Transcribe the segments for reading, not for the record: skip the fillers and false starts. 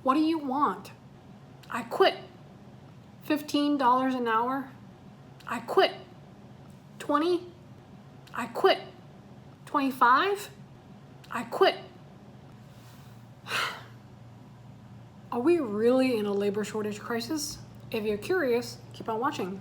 What do you want? I quit. $15 an hour? I quit. 20? I quit. 25? I quit. Are we really in a labor shortage crisis? If you're curious, keep on watching.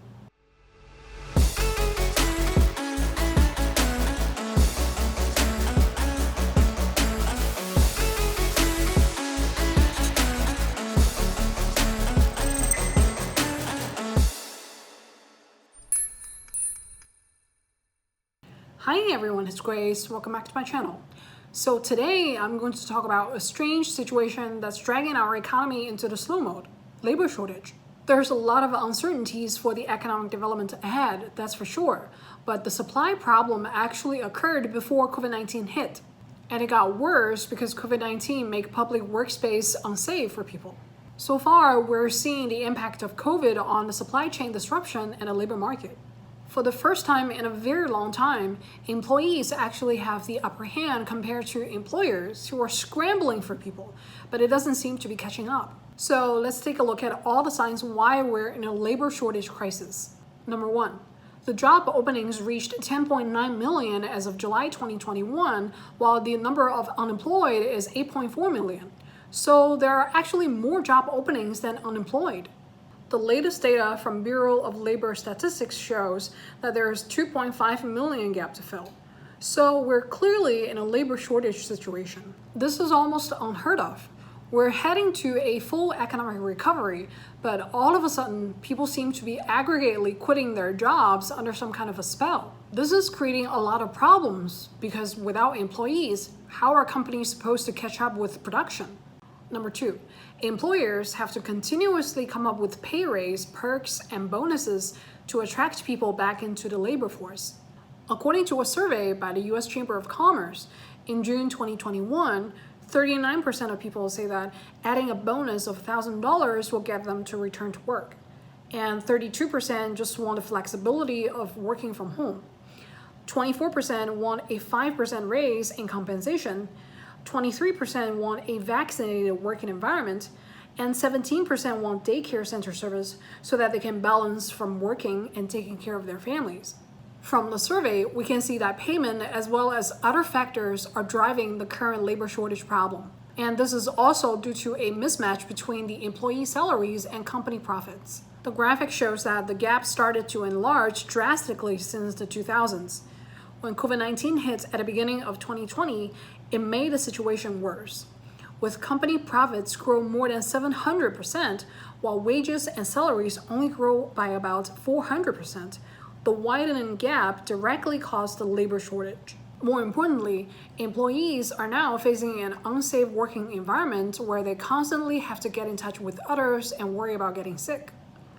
Hi everyone, it's Grace. Welcome back to my channel. So today I'm going to talk about a strange situation that's dragging our economy into the slow mode, labor shortage. There's a lot of uncertainties for the economic development ahead, that's for sure, but the supply problem actually occurred before COVID-19 hit. And it got worse because COVID-19 made public workspace unsafe for people. So far, we're seeing the impact of COVID on the supply chain disruption and the labor market. For the first time in a very long time, employees actually have the upper hand compared to employers who are scrambling for people, but it doesn't seem to be catching up. So let's take a look at all the signs why we're in a labor shortage crisis. Number one, the job openings reached 10.9 million as of July 2021, while the number of unemployed is 8.4 million. So there are actually more job openings than unemployed. The latest data from Bureau of Labor Statistics shows that there is 2.5 million gap to fill. So we're clearly in a labor shortage situation. This is almost unheard of. We're heading to a full economic recovery, but all of a sudden, people seem to be aggregately quitting their jobs under some kind of a spell. This is creating a lot of problems because without employees, how are companies supposed to catch up with production? Number two, employers have to continuously come up with pay raise, perks, and bonuses to attract people back into the labor force. According to a survey by the U.S. Chamber of Commerce, in June 2021, 39% of people say that adding a bonus of $1,000 will get them to return to work. And 32% just want the flexibility of working from home. 24% want a 5% raise in compensation. 23% want a vaccinated working environment, and 17% want daycare center service so that they can balance from working and taking care of their families. From the survey, we can see that payment as well as other factors are driving the current labor shortage problem. And this is also due to a mismatch between the employee salaries and company profits. The graphic shows that the gap started to enlarge drastically since the 2000s. When COVID-19 hit at the beginning of 2020, it made the situation worse. With company profits grow more than 700%, while wages and salaries only grow by about 400%, the widening gap directly caused the labor shortage. More importantly, employees are now facing an unsafe working environment where they constantly have to get in touch with others and worry about getting sick.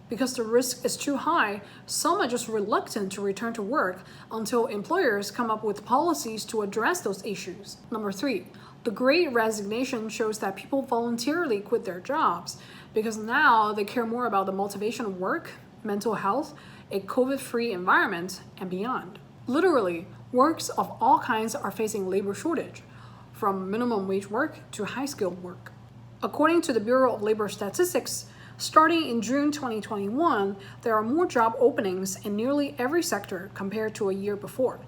Because the risk is too high, some are just reluctant to return to work until employers come up with policies to address those issues. Number three, the Great Resignation shows that people voluntarily quit their jobs because now they care more about the motivation of work, mental health, a COVID-free environment, and beyond. Literally, works of all kinds are facing labor shortage, from minimum wage work to high-skilled work. According to the Bureau of Labor Statistics, starting in June 2021, there are more job openings in nearly every sector compared to a year before.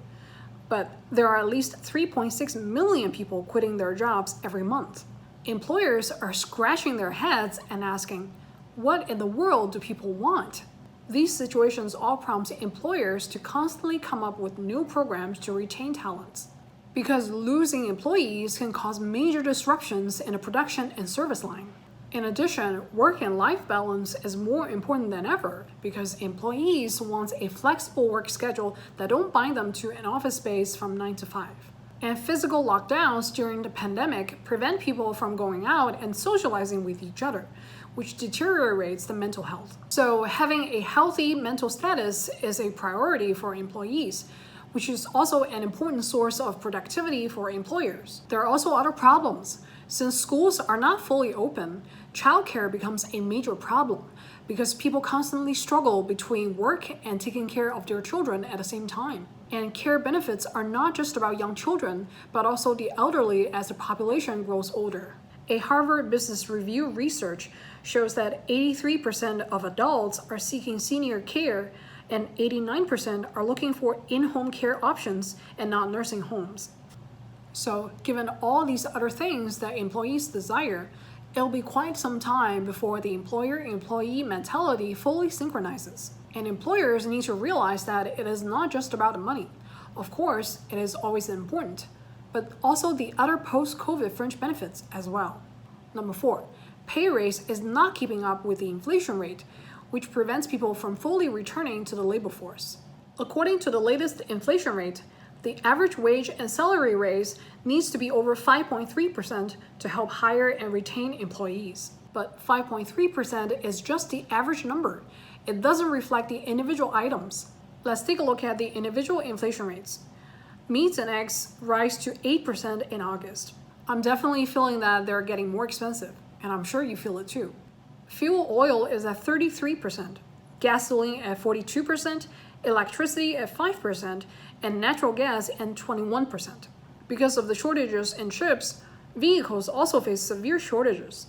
But there are at least 3.6 million people quitting their jobs every month. Employers are scratching their heads and asking, what in the world do people want? These situations all prompt employers to constantly come up with new programs to retain talents. Because losing employees can cause major disruptions in the production and service line. In addition, work and life balance is more important than ever because employees want a flexible work schedule that don't bind them to an office space from 9 to 5. And physical lockdowns during the pandemic prevent people from going out and socializing with each other, which deteriorates the mental health. So having a healthy mental status is a priority for employees, which is also an important source of productivity for employers. There are also other problems. Since schools are not fully open, childcare becomes a major problem because people constantly struggle between work and taking care of their children at the same time. And care benefits are not just about young children, but also the elderly as the population grows older. A Harvard Business Review research shows that 83% of adults are seeking senior care and 89% are looking for in-home care options and not nursing homes. So, given all these other things that employees desire, it'll be quite some time before the employer-employee mentality fully synchronizes. And employers need to realize that it is not just about the money. Of course, it is always important, but also the other post-COVID fringe benefits as well. Number 4, pay raise is not keeping up with the inflation rate, which prevents people from fully returning to the labor force. According to the latest inflation rate, the average wage and salary raise needs to be over 5.3% to help hire and retain employees. But 5.3% is just the average number. It doesn't reflect the individual items. Let's take a look at the individual inflation rates. Meats and eggs rise to 8% in August. I'm definitely feeling that they're getting more expensive, and I'm sure you feel it too. Fuel oil is at 33%, gasoline at 42%, electricity at 5%, and natural gas at 21%. Because of the shortages in chips, vehicles also face severe shortages.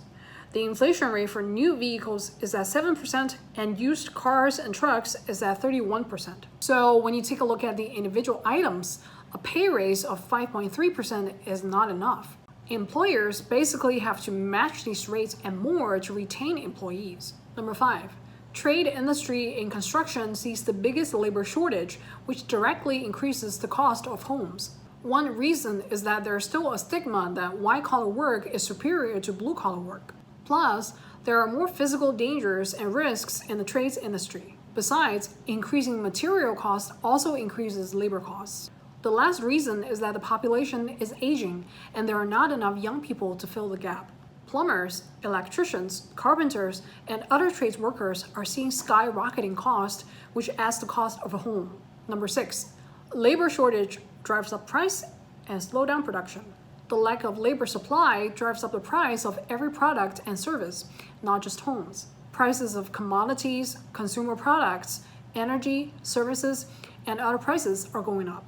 The inflation rate for new vehicles is at 7%, and used cars and trucks is at 31%. So when you take a look at the individual items, a pay raise of 5.3% is not enough. Employers basically have to match these rates and more to retain employees. Number 5, trade industry in construction sees the biggest labor shortage, which directly increases the cost of homes. One reason is that there's still a stigma that white-collar work is superior to blue-collar work. Plus, there are more physical dangers and risks in the trades industry. Besides, increasing material costs also increases labor costs. The last reason is that the population is aging and there are not enough young people to fill the gap. Plumbers, electricians, carpenters, and other trades workers are seeing skyrocketing costs, which adds the cost of a home. Number 6, labor shortage drives up price and slows down production. The lack of labor supply drives up the price of every product and service, not just homes. Prices of commodities, consumer products, energy, services, and other prices are going up.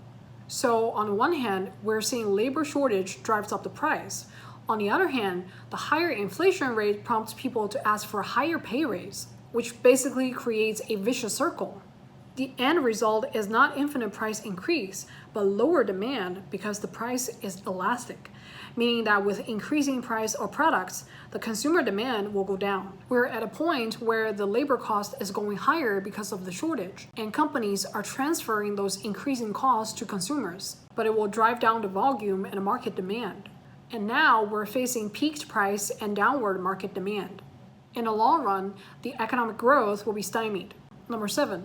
So on one hand, we're seeing labor shortage drives up the price. On the other hand, the higher inflation rate prompts people to ask for a higher pay raise, which basically creates a vicious circle. The end result is not infinite price increase, but lower demand because the price is elastic, meaning that with increasing price of products, the consumer demand will go down. We're at a point where the labor cost is going higher because of the shortage, and companies are transferring those increasing costs to consumers, but it will drive down the volume and market demand. And now we're facing peaked price and downward market demand. In the long run, the economic growth will be stymied. Number 7,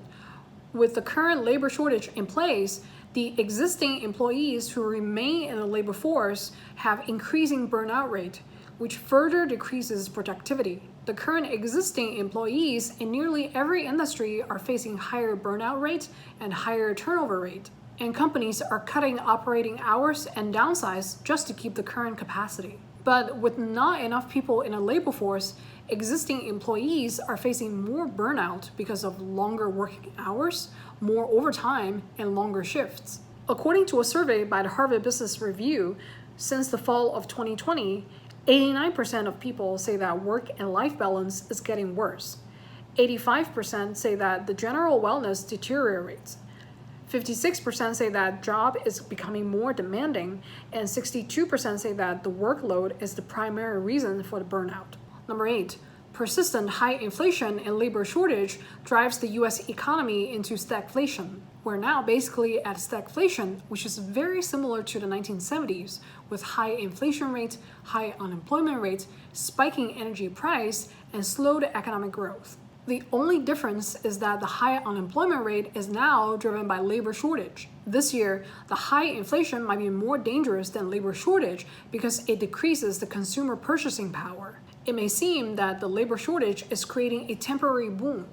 with the current labor shortage in place, the existing employees who remain in the labor force have increasing burnout rate, which further decreases productivity. The current existing employees in nearly every industry are facing higher burnout rate and higher turnover rate, and companies are cutting operating hours and downsize just to keep the current capacity. But with not enough people in a labor force, existing employees are facing more burnout because of longer working hours, more overtime, and longer shifts. According to a survey by the Harvard Business Review, since the fall of 2020, 89% of people say that work and life balance is getting worse. 85% say that the general wellness deteriorates. 56% say that job is becoming more demanding, and 62% say that the workload is the primary reason for the burnout. Number 8, persistent high inflation and labor shortage drives the US economy into stagflation. We're now basically at stagflation, which is very similar to the 1970s, with high inflation rate, high unemployment rate, spiking energy price, and slowed economic growth. The only difference is that the high unemployment rate is now driven by labor shortage. This year, the high inflation might be more dangerous than labor shortage because it decreases the consumer purchasing power. It may seem that the labor shortage is creating a temporary boom,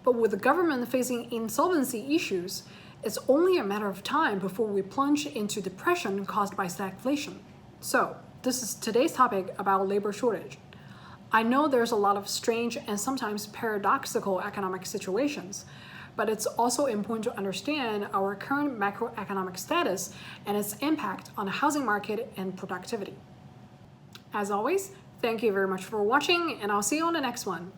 but with the government facing insolvency issues, it's only a matter of time before we plunge into depression caused by stagflation. So, this is today's topic about labor shortage. I know there's a lot of strange and sometimes paradoxical economic situations, but it's also important to understand our current macroeconomic status and its impact on the housing market and productivity. As always, Thank you very much for watching, and I'll see you on the next one.